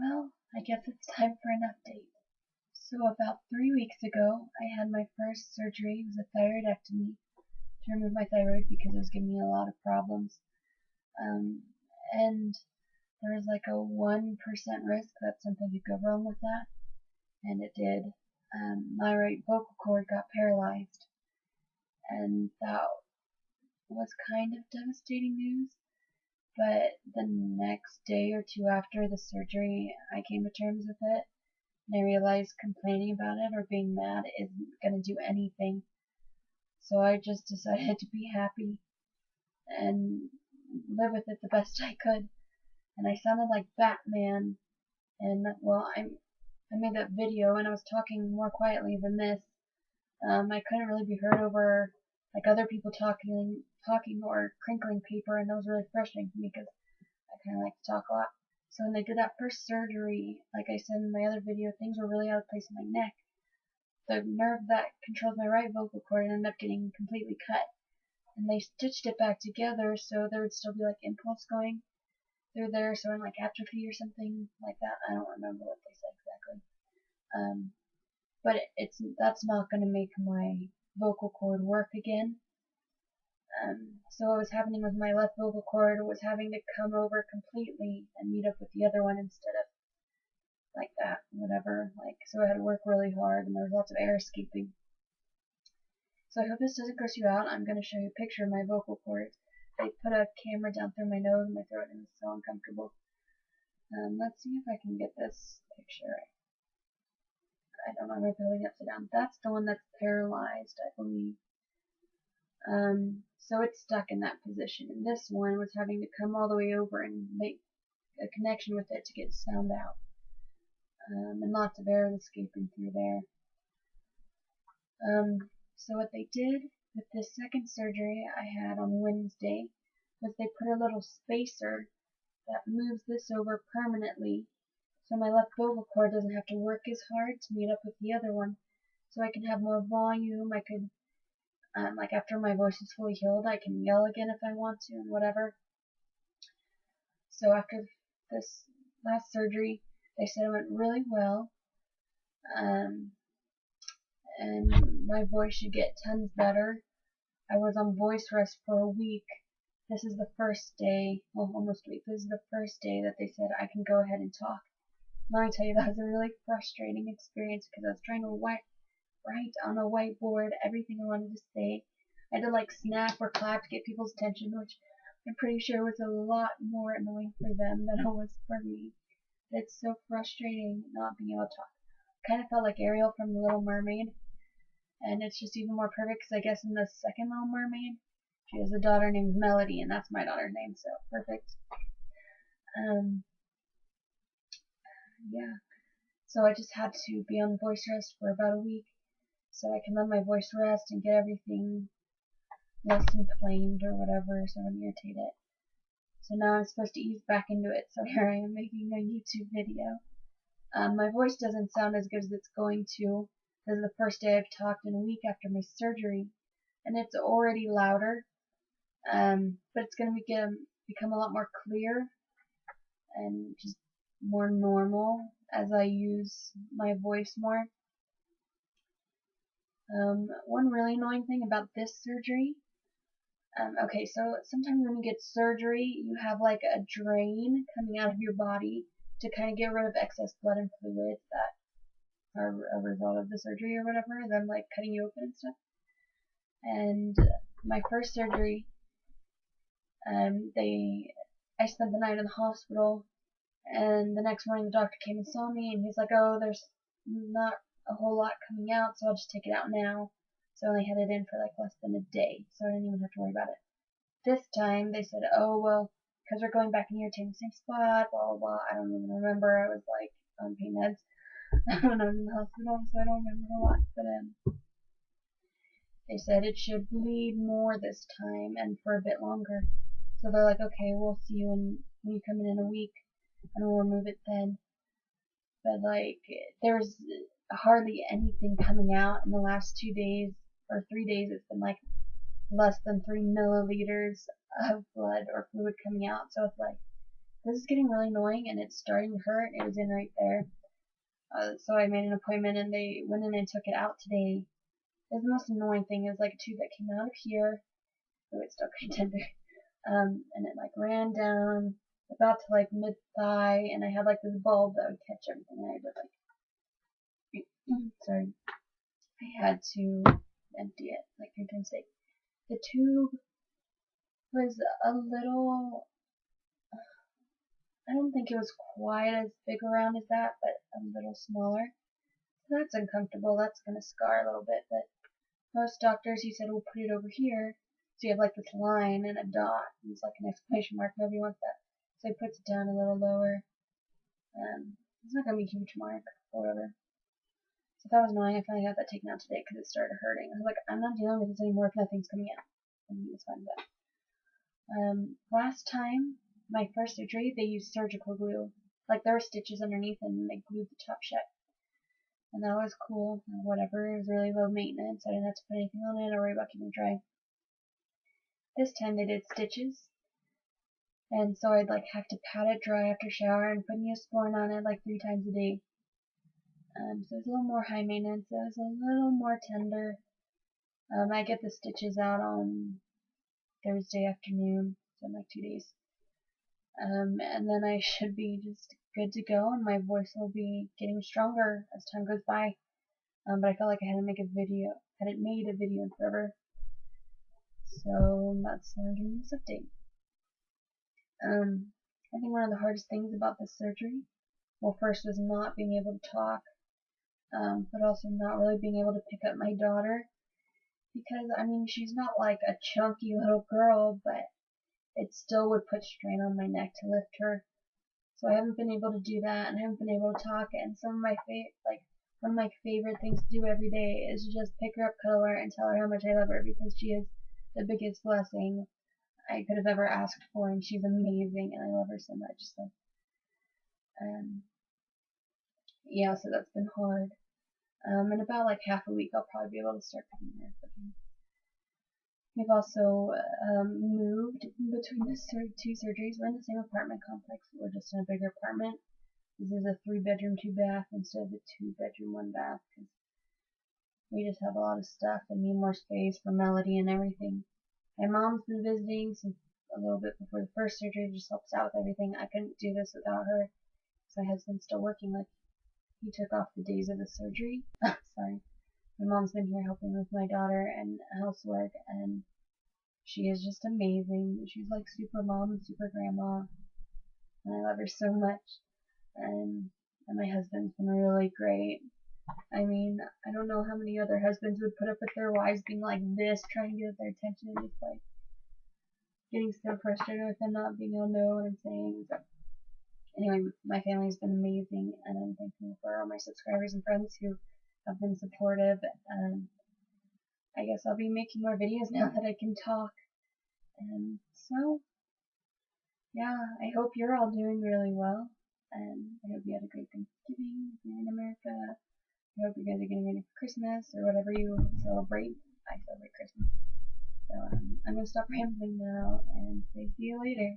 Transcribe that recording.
Well, I guess it's time for an update. So about 3 weeks ago, I had my first surgery. It was a thyroidectomy to remove my thyroid because it was giving me a lot of problems. And there was like a 1% risk that something could go wrong with that, and it did. My right vocal cord got paralyzed, and that was kind of devastating news. But the next day or two after the surgery, I came to terms with it. And I realized complaining about it or being mad isn't going to do anything. So I just decided to be happy and live with it the best I could. And I sounded like Batman. And, well, I made that video and I was talking more quietly than this. I couldn't really be heard over like other people talking or crinkling paper, and that was really frustrating for me because I kind of like to talk a lot. So when they did that first surgery, like I said in my other video, things were really out of place in my neck. The nerve that controls my right vocal cord ended up getting completely cut. And they stitched it back together so there would still be like impulse going through there, so in like atrophy or something like that. I don't remember what they said exactly. But that's not going to make my vocal cord work again. So what was happening with my left vocal cord was having to come over completely and meet up with the other one instead of like that, whatever. So I had to work really hard and there was lots of air escaping. So I hope this doesn't gross you out. I'm going to show you a picture of my vocal cords. They put a camera down through my nose and my throat and it's so uncomfortable. Let's see if I can get this picture right. I don't know, I might be holding it upside down. That's the one that's paralyzed, I believe. So it's stuck in that position. And this one was having to come all the way over and make a connection with it to get sound out. And lots of air escaping through there. So what they did with this second surgery I had on Wednesday was they put a little spacer that moves this over permanently so my left vocal cord doesn't have to work as hard to meet up with the other one. So I can have more volume. I could, like after my voice is fully healed, I can yell again if I want to and whatever. So after this last surgery, they said it went really well. And my voice should get tons better. I was on voice rest for a week. This is the first day, well, almost a week. This is the first day that they said I can go ahead and talk. Let me tell you, that was a really frustrating experience because I was trying to write on a whiteboard everything I wanted to say. I had to like snap or clap to get people's attention, which I'm pretty sure was a lot more annoying for them than it was for me. It's so frustrating not being able to talk. I kind of felt like Ariel from The Little Mermaid, and it's just even more perfect because I guess in the second Little Mermaid, she has a daughter named Melody, and that's my daughter's name, so perfect. Yeah, so I just had to be on voice rest for about a week so I can let my voice rest and get everything less inflamed or whatever so I don't irritate it. So now I'm supposed to ease back into it, so here I am making a YouTube video. My voice doesn't sound as good as it's going to. This is the first day I've talked in a week after my surgery, and it's already louder, but it's going to become a lot more clear and just more normal as I use my voice more. One really annoying thing about this surgery, okay, so sometimes when you get surgery, you have like a drain coming out of your body to kind of get rid of excess blood and fluids that are a result of the surgery or whatever, them like cutting you open and stuff. And my first surgery, I spent the night in the hospital, and the next morning the doctor came and saw me, and he's like, oh, there's not a whole lot coming out, so I'll just take it out now. So I only had it in for like less than a day, so I didn't even have to worry about it. This time they said, oh, well, because we're going back and irritating the same spot, blah, blah, blah. I don't even remember. I was like on pain meds when I was in the hospital, so I don't remember a lot. But they said it should bleed more this time and for a bit longer. So they're like, okay, we'll see you when you come in a week, and we'll remove it then. But like, there's hardly anything coming out in the last 2 days or 3 days. It's been like less than 3 milliliters of blood or fluid coming out. So it's like this is getting really annoying and it's starting to hurt. It was in right there. So I made an appointment and they went in and took it out today. It was the most annoying thing. It was like a tube that came out of here. Oh, it's still kind of tender. And it like ran down about to like mid thigh, and I had like this bulb that would catch everything. I had to like, sorry, I had to empty it like 3 times a day. The tube was a little, I don't think it was quite as big around as that, but a little smaller. So that's uncomfortable. That's gonna scar a little bit, but most doctors, he said, will put it over here. So you have like this line and a dot. And it's like an exclamation mark. Nobody wants that. So he puts it down a little lower. It's not going to be a huge mark or whatever. So that was annoying. I finally got that taken out today because it started hurting. I was like, I'm not dealing with this anymore if nothing's coming out. And he was fine with that. Last time, my first surgery, they used surgical glue. Like there were stitches underneath and they glued the top shut. And that was cool, whatever. It was really low maintenance. I didn't have to put anything on it or worry about keeping it dry. This time they did stitches, and so I'd like have to pat it dry after shower and put Neosporin on it like 3 times a day. So it's a little more high maintenance. It was a little more tender. I get the stitches out on Thursday afternoon, so in like 2 days. And then I should be just good to go, and my voice will be getting stronger as time goes by. But I felt like I hadn't made a video in forever. So that's why I'm giving you this update. I think one of the hardest things about this surgery, well, first was not being able to talk, but also not really being able to pick up my daughter, because, I mean, she's not like a chunky little girl, but it still would put strain on my neck to lift her. So I haven't been able to do that, and I haven't been able to talk, and some of my one of my favorite things to do every day is to just pick her up, cuddle her, and tell her how much I love her, because she is the biggest blessing I could have ever asked for, and she's amazing, and I love her so much. So, yeah, so that's been hard. In about like half a week, I'll probably be able to start picking her up again. We've also moved between the 2 surgeries. We're in the same apartment complex, but we're just in a bigger apartment. This is a 3-bedroom, 2-bath instead of a 2-bedroom, 1-bath, because we just have a lot of stuff and need more space for Melody and everything. My mom's been visiting since a little bit before the first surgery, just helps out with everything. I couldn't do this without her, because my husband's still working. Like, he took off the days of the surgery. Sorry. My mom's been here helping with my daughter and housework, and she is just amazing. She's like super mom and super grandma, and I love her so much. And my husband's been really great. I mean, I don't know how many other husbands would put up with their wives being like this, trying to get their attention, and just like getting so frustrated with them not being able to know what I'm saying. But anyway, my family's been amazing, and I'm thankful for all my subscribers and friends who have been supportive. I guess I'll be making more videos now that I can talk. And so, yeah, I hope you're all doing really well, and I hope you had a great Thanksgiving if you're in America. I hope you guys are getting ready for Christmas or whatever you celebrate. I celebrate Christmas. So I'm going to stop rambling now and say see you later.